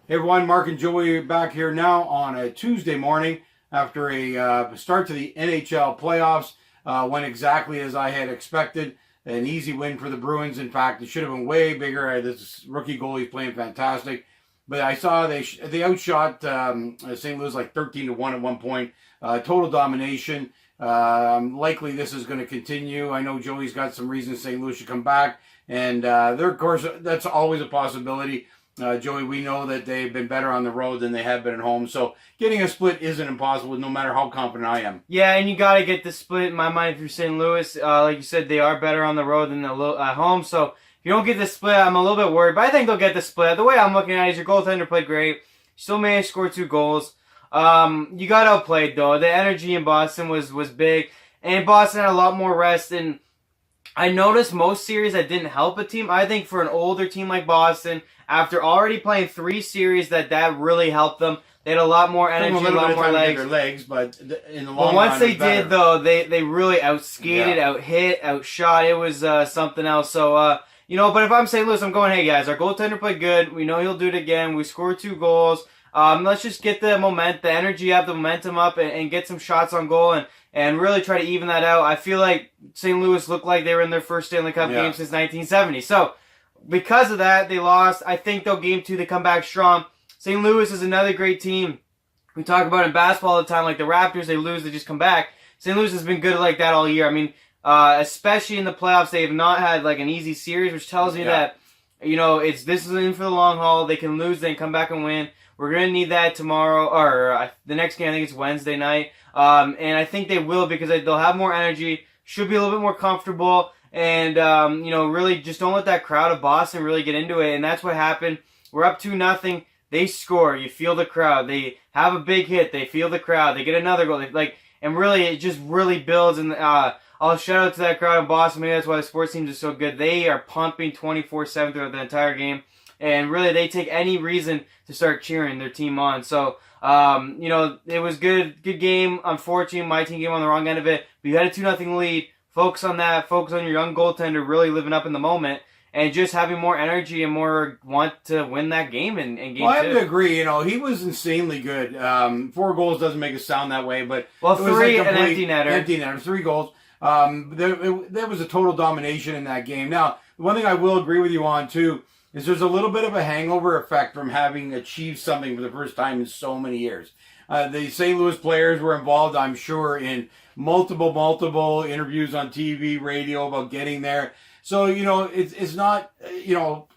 Hey everyone, Mark and Joey back here now on a Tuesday morning after a start to the NHL playoffs. Went exactly as I had expected. An easy win for the Bruins. In fact, it should have been way bigger. This rookie goalie's playing fantastic. But I saw they outshot St. Louis like 13-1 at one point. Total domination. Likely this is going to continue. I know Joey's got some reasons St. Louis should come back. And there, of course, that's always a possibility. Joey, we know that they've been better on the road than they have been at home. So getting a split isn't impossible, no matter how confident I am. Yeah, and you got to get the split in my mind if you're St. Louis. Like you said, they are better on the road than at home. So if you don't get the split, I'm a little bit worried. But I think they'll get the split. The way I'm looking at it is your goaltender played great. Still managed to score 2 goals. You got outplayed, though. The energy in Boston was big. And Boston had a lot more rest. And I noticed most series that didn't help a team. I think for an older team like Boston, after already playing 3 series, that really helped them. They had a lot more energy, a lot more legs. But in the long run, once they did, though, they really outskated, out-hit, outshot. It was something else. So, but if I'm St. Louis, I'm going, hey, guys, our goaltender played good. We know he'll do it again. We scored 2 goals. Let's just get the energy up, the momentum up, and get some shots on goal and really try to even that out. I feel like St. Louis looked like they were in their first Stanley Cup game since 1970. So, because of that, they lost. I think they'll game 2, they come back strong. St. Louis is another great team. We talk about in basketball all the time, like the Raptors, they lose, they just come back. St. Louis has been good like that all year. I mean, especially in the playoffs, they have not had like an easy series, which tells me that, this is in for the long haul. They can lose, they can come back and win. We're going to need that tomorrow, or the next game, I think it's Wednesday night. And I think they will because they'll have more energy, should be a little bit more comfortable, and, really just don't let that crowd of Boston really get into it. And that's what happened. We're up 2-0. They score. You feel the crowd. They have a big hit. They feel the crowd. They get another goal. And really, it just really builds. And I'll shout out to that crowd in Boston. Maybe that's why the sports teams are so good. They are pumping 24/7 throughout the entire game. And really, they take any reason to start cheering their team on. So, it was good game. Unfortunately, my team came on the wrong end of it. But you had a 2-0 lead. Focus on that. Focus on your young goaltender really living up in the moment. And just having more energy and more want to win that game in game 2. Well, I have to agree. He was insanely good. 4 goals doesn't make it sound that way, but 3 an empty netter. Empty netter, 3 goals. There was a total domination in that game. Now, the one thing I will agree with you on too is there's a little bit of a hangover effect from having achieved something for the first time in so many years. The St. Louis players were involved, I'm sure, in multiple interviews on TV, radio about getting there. So, it's not,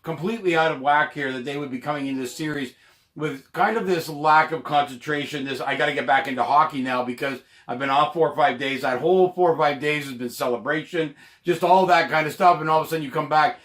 completely out of whack here that they would be coming into this series with kind of this lack of concentration. I got to get back into hockey now because I've been off 4 or 5 days. That whole 4 or 5 days has been celebration, just all that kind of stuff. And all of a sudden you come back,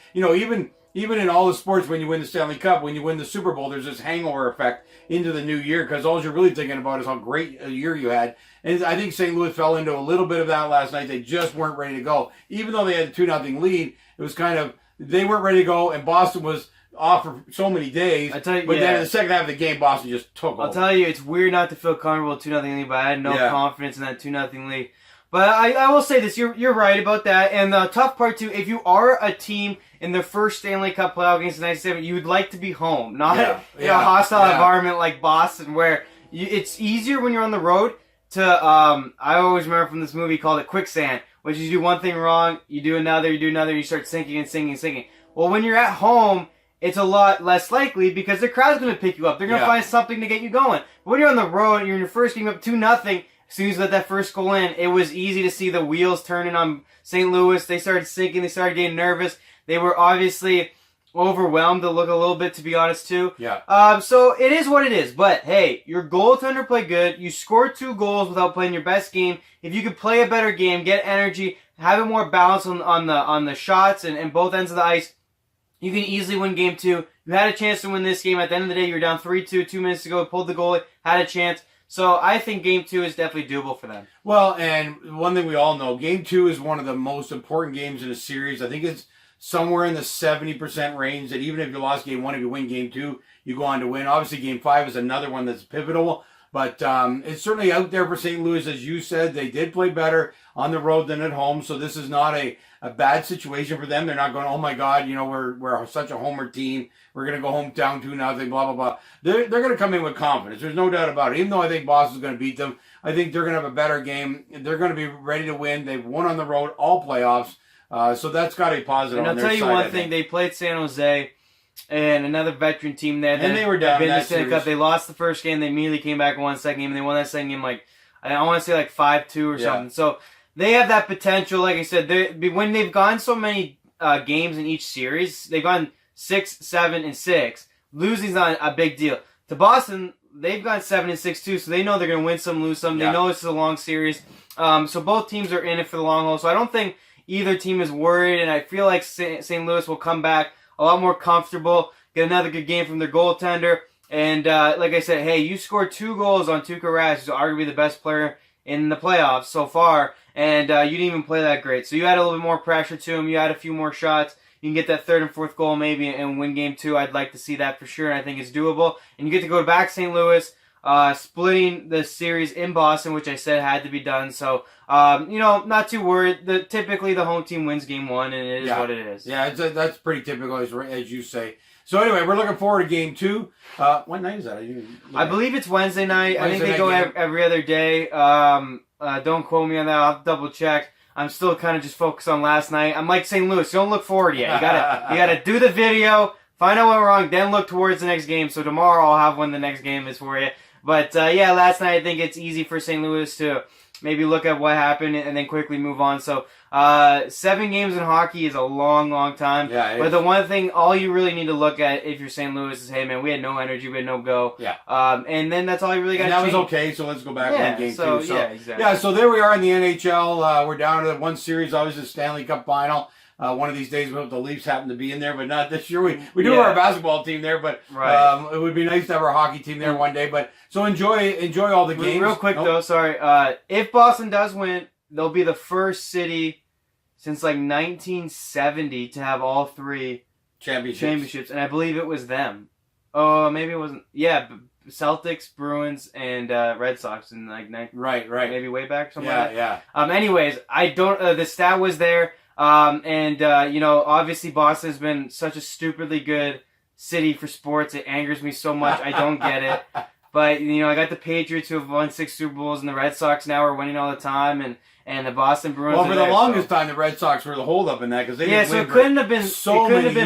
even in all the sports, when you win the Stanley Cup, when you win the Super Bowl, there's this hangover effect into the new year because all you're really thinking about is how great a year you had. And I think St. Louis fell into a little bit of that last night. They just weren't ready to go. Even though they had a 2-0 lead, it was kind of, they weren't ready to go, and Boston was off for so many days. Then in the second half of the game, Boston just took over. I'll tell you, it's weird not to feel comfortable with 2-0 lead, but I had no confidence in that 2-0 lead. But I will say this, you're right about that. And the tough part, too, if you are a team in their first Stanley Cup playoff against the 97, you would like to be home, not in a hostile environment like Boston, where it's easier when you're on the road to, I always remember from this movie called it Quicksand, which is you do one thing wrong, you do another, you start sinking and sinking and sinking. Well, when you're at home, it's a lot less likely because the crowd's going to pick you up. They're going to find something to get you going. But when you're on the road and you're in your first game up 2-0, as soon as you let that first goal in, it was easy to see the wheels turning on St. Louis. They started sinking. They started getting nervous. They were obviously overwhelmed to look a little bit, to be honest, too. Yeah. So it is what it is. But, hey, your goaltender played good. You scored 2 goals without playing your best game. If you could play a better game, get energy, have it more balance on the shots and both ends of the ice, you can easily win game 2. You had a chance to win this game. At the end of the day, you were down 3-2, 2 minutes to go, pulled the goalie, had a chance. So I think game 2 is definitely doable for them. Well, and one thing we all know, game 2 is one of the most important games in a series. I think it's somewhere in the 70% range that even if you lost game 1, if you win game 2, you go on to win. Obviously, game 5 is another one that's pivotal. But it's certainly out there for St. Louis, as you said. They did play better on the road than at home, so this is not a bad situation for them. They're not going, oh my God, we're such a homer team. We're going to go home down 2-0, blah, blah, blah. They're going to come in with confidence. There's no doubt about it. Even though I think Boston's going to beat them, I think they're going to have a better game. They're going to be ready to win. They've won on the road all playoffs, so that's got to be positive and on their I'll side. tell you one thing. They played San Jose and another veteran team there. And they were down in the that Stanley series. Cup. They lost the first game. They immediately came back and won the second game. And they won that second game I want to say 5-2 or something. So they have that potential. Like I said, when they've gone so many games in each series, they've gone 6, 7, and 6. Losing's not a big deal. To Boston, they've gone 7 and 6 too, so they know they're going to win some, lose some. They know it's a long series. So both teams are in it for the long haul. So I don't think either team is worried, and I feel like St. Louis will come back a lot more comfortable, get another good game from their goaltender. And like I said, hey, you scored 2 goals on Tuukka Rask, who's arguably the best player in the playoffs so far, and you didn't even play that great. So you had a little bit more pressure to him. You had a few more shots. You can get that 3rd and 4th goal maybe and win game 2. I'd like to see that for sure, and I think it's doable. And you get to go back to St. Louis, splitting the series in Boston, which I said had to be done. So, not too worried. Typically, the home team wins game 1, and it is what it is. Yeah, that's pretty typical, as you say. So anyway, we're looking forward to game 2. What night is that? I believe it's Wednesday night. I think they go every other day. Don't quote me on that. I'll double check. I'm still kind of just focused on last night. I'm like St. Louis. Don't look forward yet. You gotta do the video, find out what went wrong, then look towards the next game. So tomorrow I'll have when the next game is for you. But last night I think it's easy for St. Louis to maybe look at what happened and then quickly move on. So 7 games in hockey is a long, long time. Yeah, but the one thing, all you really need to look at if you're St. Louis is, hey man, we had no energy, we had no go. Yeah. And then that's all you really got to change. change. That was okay, so let's go back to game 2. So, yeah, exactly. Yeah, so there we are in the NHL. We're down to the one series, obviously the Stanley Cup final. One of these days, we hope the Leafs happen to be in there, but not this year. We do have our basketball team there, but it would be nice to have our hockey team there one day. But so enjoy all the games. Real quick though, sorry. If Boston does win, they'll be the first city since 1970 to have all 3 championships, and I believe it was them. Oh, maybe it wasn't. Yeah, Celtics, Bruins, and Red Sox in right, maybe way back something. Yeah. Anyways, I don't. The stat was there. Obviously Boston has been such a stupidly good city for sports. It angers me so much. I don't get it. But, I got the Patriots who have won 6 Super Bowls, and the Red Sox now are winning all the time, and the Boston Bruins. Well, for the longest time, the Red Sox were the holdup in that because they didn't so win it couldn't have been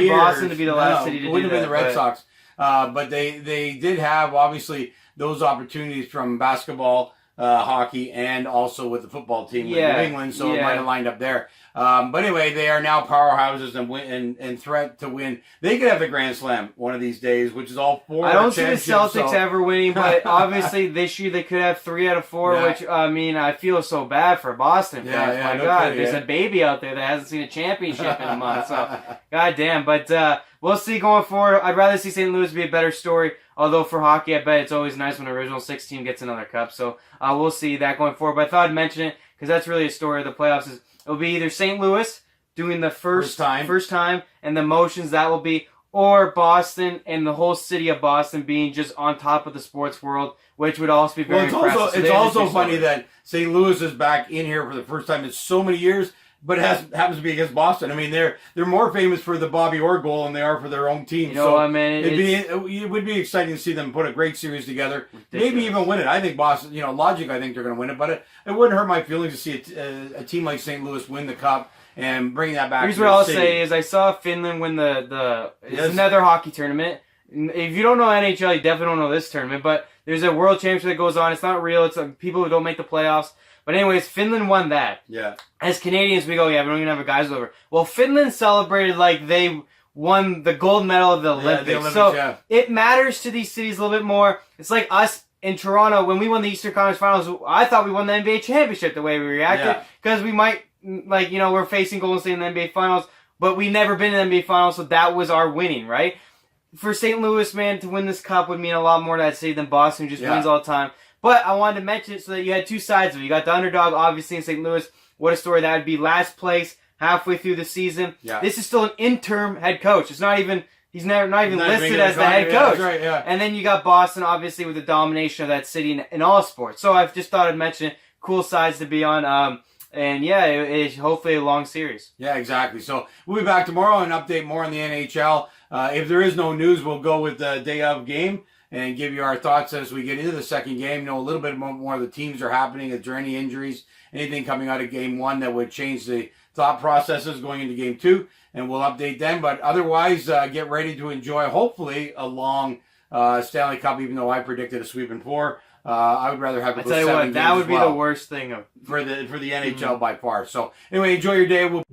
years. Boston to be the last city to do that. It wouldn't have been the Red Sox. But they did have, obviously, those opportunities from basketball, hockey, and also with the football team in New England, so it might have lined up there. But anyway, they are now powerhouses and threat to win. They could have the Grand Slam one of these days, which is all 4 I don't see the championships, Celtics ever winning, but obviously this year they could have 3 out of 4, which, I feel so bad for Boston fans. My God, there's a baby out there that hasn't seen a championship in a month, so goddamn. But we'll see going forward. I'd rather see St. Louis be a better story, although for hockey, I bet it's always nice when an original 6 team gets another cup, so we'll see that going forward. But I thought I'd mention it, because that's really a story of the playoffs. It'll be either St. Louis doing the first time and the motions that will be, or Boston and the whole city of Boston being just on top of the sports world, which would also be very impressive. It's also funny that St. Louis is back in here for the first time in so many years, but it happens to be against Boston. I mean, they're more famous for the Bobby Orr goal than they are for their own team. It would be exciting to see them put a great series together. Ridiculous. Maybe even win it. I think Boston, logic, I think they're going to win it, but it wouldn't hurt my feelings to see a team like St. Louis win the cup and bring that back. Here's what I'll say is I saw Finland win it's another hockey tournament. If you don't know NHL, you definitely don't know this tournament, but there's a world championship that goes on. It's not real. It's people who don't make the playoffs. But anyways, Finland won that. Yeah. As Canadians, we go, we don't even have a guys over. Well, Finland celebrated like they won the gold medal of the Olympics. It matters to these cities a little bit more. It's like us in Toronto, when we won the Eastern Conference Finals, I thought we won the NBA championship the way we reacted. Because we might, we're facing Golden State in the NBA Finals, but we never been in the NBA Finals, so that was our winning, right? For St. Louis, man, to win this cup would mean a lot more to that city than Boston, who just wins all the time. But I wanted to mention it so that you had 2 sides of it. You got the underdog, obviously, in St. Louis. What a story that would be. Last place, halfway through the season. Yeah. This is still an interim head coach. It's not even He's not even Not listed even as the head yeah, coach. that's right, yeah. And then you got Boston, obviously, with the domination of that city in all sports. So I've just thought I'd mention it. Cool sides to be on. And yeah, it's hopefully a long series. Yeah, exactly. So we'll be back tomorrow and update more on the NHL. If there is no news, we'll go with the day of game and give you our thoughts as we get into the second game. Know a little bit more of the teams are happening. Is there any injuries, anything coming out of game one that would change the thought processes going into game two? And we'll update them. But otherwise, get ready to enjoy, hopefully, a long Stanley Cup, even though I predicted a sweep in four. I would rather have it I go tell you 7 what, games that would as be well the worst thing for the NHL by far. So anyway, enjoy your day. We'll